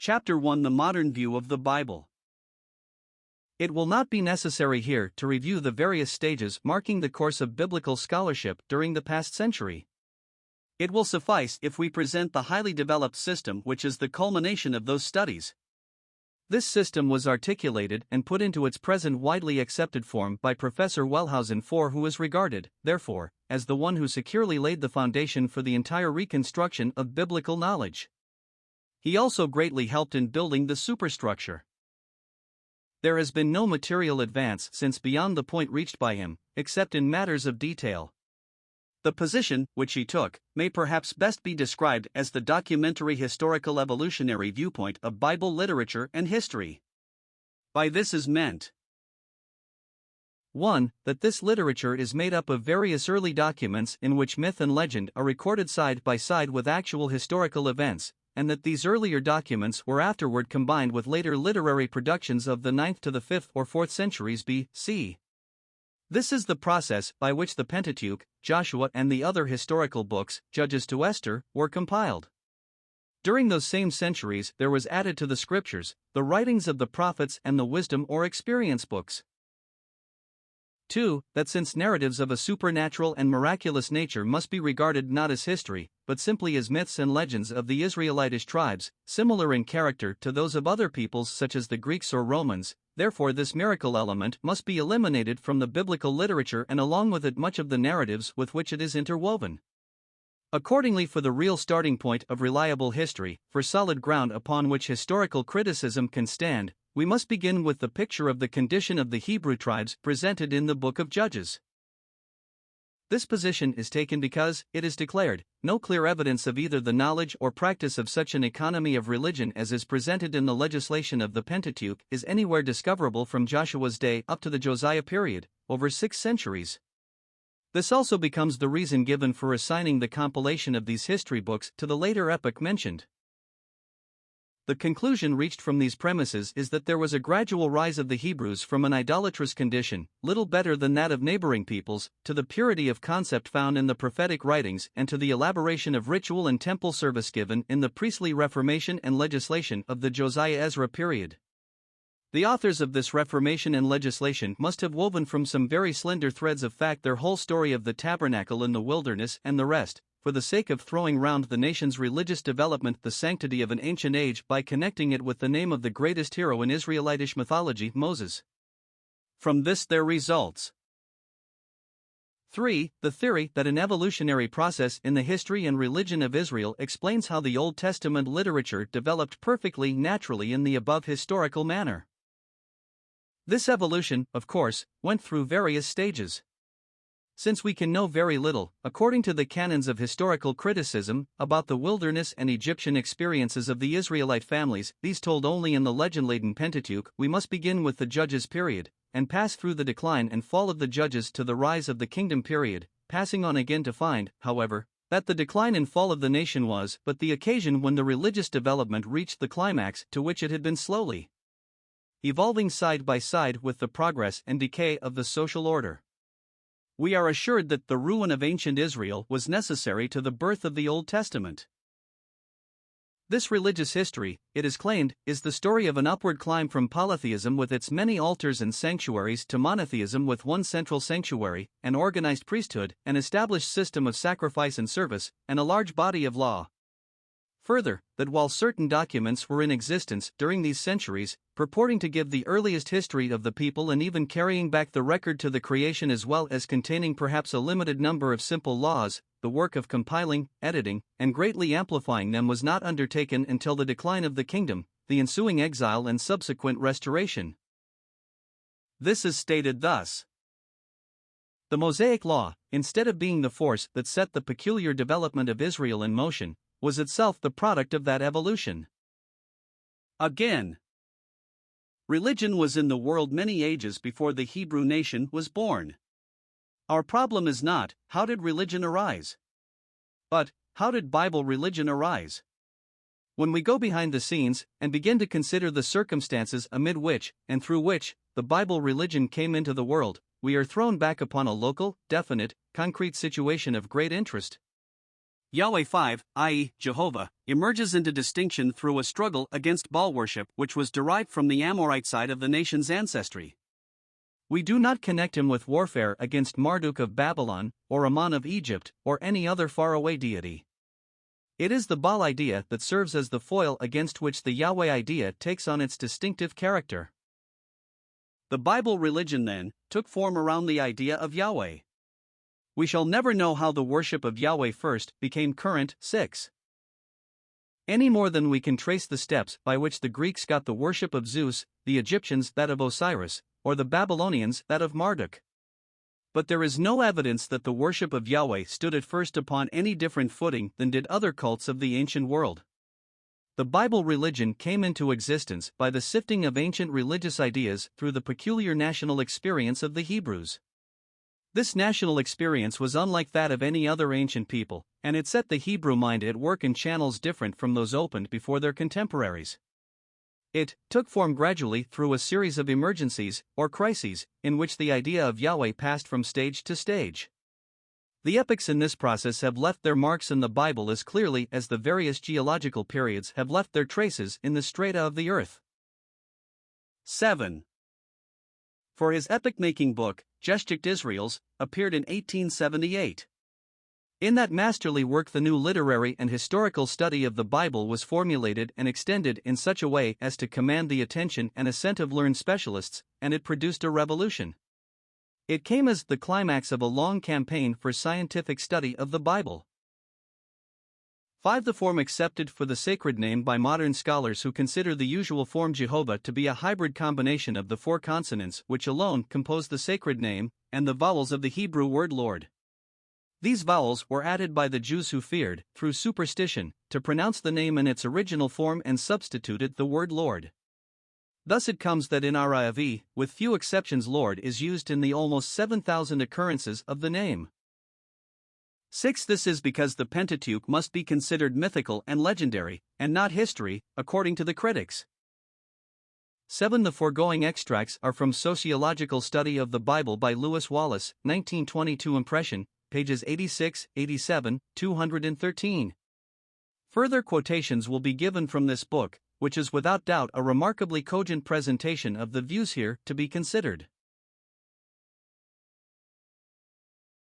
Chapter 1: The Modern View of the Bible. It will not be necessary here to review the various stages marking the course of biblical scholarship during the past century. It will suffice if we present the highly developed system which is the culmination of those studies. This system was articulated and put into its present widely accepted form by Professor Wellhausen IV, who is regarded, therefore, as the one who securely laid the foundation for the entire reconstruction of biblical knowledge. He also greatly helped in building the superstructure. There has been no material advance since beyond the point reached by him, except in matters of detail. The position which he took may perhaps best be described as the documentary historical evolutionary viewpoint of Bible literature and history. By this is meant 1. That this literature is made up of various early documents in which myth and legend are recorded side by side with actual historical events, and that these earlier documents were afterward combined with later literary productions of the 9th to the 5th or 4th centuries B.C. This is the process by which the Pentateuch, Joshua, and the other historical books, Judges to Esther, were compiled. During those same centuries, there was added to the scriptures the writings of the prophets and the wisdom or experience books. 2. That since narratives of a supernatural and miraculous nature must be regarded not as history, but simply as myths and legends of the Israelitish tribes, similar in character to those of other peoples such as the Greeks or Romans, therefore this miracle element must be eliminated from the biblical literature and along with it much of the narratives with which it is interwoven. Accordingly, for the real starting point of reliable history, for solid ground upon which historical criticism can stand, we must begin with the picture of the condition of the Hebrew tribes presented in the book of Judges. This position is taken because, it is declared, no clear evidence of either the knowledge or practice of such an economy of religion as is presented in the legislation of the Pentateuch is anywhere discoverable from Joshua's day up to the Josiah period, over 6 centuries. This also becomes the reason given for assigning the compilation of these history books to the later epoch mentioned. The conclusion reached from these premises is that there was a gradual rise of the Hebrews from an idolatrous condition, little better than that of neighboring peoples, to the purity of concept found in the prophetic writings and to the elaboration of ritual and temple service given in the priestly reformation and legislation of the Josiah-Ezra period. The authors of this reformation and legislation must have woven from some very slender threads of fact their whole story of the tabernacle in the wilderness and the rest, for the sake of throwing round the nation's religious development the sanctity of an ancient age by connecting it with the name of the greatest hero in Israelitish mythology, Moses. From this there results 3. The theory that an evolutionary process in the history and religion of Israel explains how the Old Testament literature developed perfectly naturally in the above historical manner. This evolution, of course, went through various stages. Since we can know very little, according to the canons of historical criticism, about the wilderness and Egyptian experiences of the Israelite families, these told only in the legend-laden Pentateuch, we must begin with the Judges period, and pass through the decline and fall of the Judges to the rise of the Kingdom period, passing on again to find, however, that the decline and fall of the nation was but the occasion when the religious development reached the climax to which it had been slowly evolving side by side with the progress and decay of the social order. We are assured that the ruin of ancient Israel was necessary to the birth of the Old Testament. This religious history, it is claimed, is the story of an upward climb from polytheism with its many altars and sanctuaries to monotheism with one central sanctuary, an organized priesthood, an established system of sacrifice and service, and a large body of law. Further, that while certain documents were in existence during these centuries, purporting to give the earliest history of the people and even carrying back the record to the creation as well as containing perhaps a limited number of simple laws, the work of compiling, editing, and greatly amplifying them was not undertaken until the decline of the kingdom, the ensuing exile and subsequent restoration. This is stated thus. The Mosaic Law, instead of being the force that set the peculiar development of Israel in motion, was itself the product of that evolution. Again, religion was in the world many ages before the Hebrew nation was born. Our problem is not, how did religion arise? But, how did Bible religion arise? When we go behind the scenes and begin to consider the circumstances amid which, and through which, the Bible religion came into the world, we are thrown back upon a local, definite, concrete situation of great interest. Yahweh 5, i.e., Jehovah, emerges into distinction through a struggle against Baal worship which was derived from the Amorite side of the nation's ancestry. We do not connect him with warfare against Marduk of Babylon, or Ammon of Egypt, or any other faraway deity. It is the Baal idea that serves as the foil against which the Yahweh idea takes on its distinctive character. The Bible religion, then, took form around the idea of Yahweh. We shall never know how the worship of Yahweh first became current. 6. Any more than we can trace the steps by which the Greeks got the worship of Zeus, the Egyptians that of Osiris, or the Babylonians that of Marduk. But there is no evidence that the worship of Yahweh stood at first upon any different footing than did other cults of the ancient world. The Bible religion came into existence by the sifting of ancient religious ideas through the peculiar national experience of the Hebrews. This national experience was unlike that of any other ancient people, and it set the Hebrew mind at work in channels different from those opened before their contemporaries. It took form gradually through a series of emergencies, or crises, in which the idea of Yahweh passed from stage to stage. The epochs in this process have left their marks in the Bible as clearly as the various geological periods have left their traces in the strata of the earth. 7. For his epoch-making book, Geschichte Israels, appeared in 1878. In that masterly work, the new literary and historical study of the Bible was formulated and extended in such a way as to command the attention and assent of learned specialists, and it produced a revolution. It came as the climax of a long campaign for scientific study of the Bible. 5. The form accepted for the sacred name by modern scholars who consider the usual form Jehovah to be a hybrid combination of the four consonants which alone compose the sacred name, and the vowels of the Hebrew word Lord. These vowels were added by the Jews who feared, through superstition, to pronounce the name in its original form and substituted the word Lord. Thus it comes that in our IAV, with few exceptions, Lord is used in the almost 7,000 occurrences of the name. 6. This is because the Pentateuch must be considered mythical and legendary, and not history, according to the critics. 7. The foregoing extracts are from Sociological Study of the Bible by Lewis Wallace, 1922 impression, pages 86, 87, 213. Further quotations will be given from this book, which is without doubt a remarkably cogent presentation of the views here to be considered.